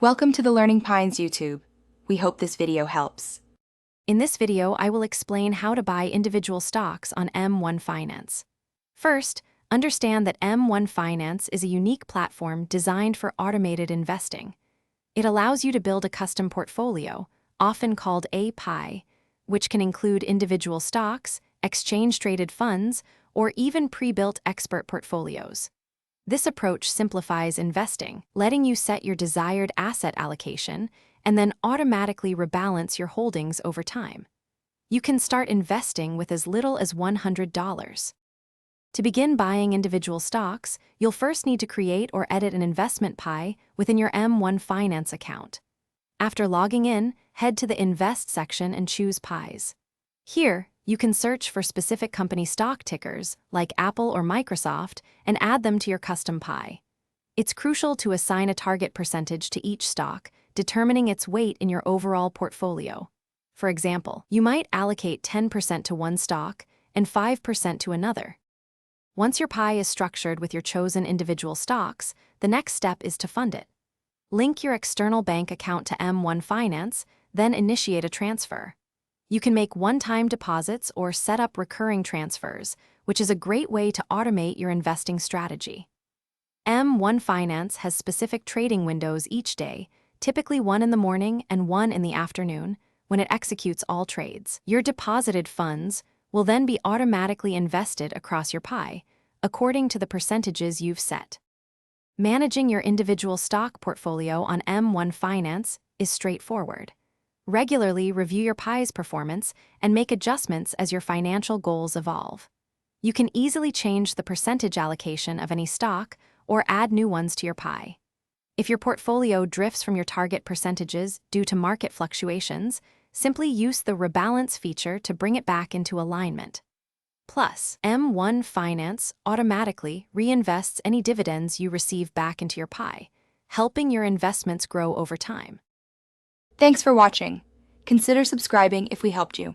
Welcome to the Learning Pines YouTube. We hope this video helps. In this video, I will explain how to buy individual stocks on M1 Finance. First, understand that M1 Finance is a unique platform designed for automated investing. It allows you to build a custom portfolio, often called a pie, which can include individual stocks, exchange-traded funds, or even pre-built expert portfolios. This approach simplifies investing, letting you set your desired asset allocation and then automatically rebalance your holdings over time. You can start investing with as little as $100. To begin buying individual stocks, you'll first need to create or edit an investment pie within your M1 Finance account. After logging in, head to the Invest section and choose Pies. Here, you can search for specific company stock tickers, like Apple or Microsoft, and add them to your custom pie. It's crucial to assign a target percentage to each stock, determining its weight in your overall portfolio. For example, you might allocate 10% to one stock and 5% to another. Once your pie is structured with your chosen individual stocks, the next step is to fund it. Link your external bank account to M1 Finance, then initiate a transfer. You can make one-time deposits or set up recurring transfers, which is a great way to automate your investing strategy. M1 Finance has specific trading windows each day, typically one in the morning and one in the afternoon, when it executes all trades. Your deposited funds will then be automatically invested across your pie, according to the percentages you've set. Managing your individual stock portfolio on M1 Finance is straightforward. Regularly review your pie's performance and make adjustments as your financial goals evolve. You can easily change the percentage allocation of any stock or add new ones to your pie. If your portfolio drifts from your target percentages due to market fluctuations, simply use the rebalance feature to bring it back into alignment. Plus, M1 Finance automatically reinvests any dividends you receive back into your pie, helping your investments grow over time. Thanks for watching. Consider subscribing if we helped you.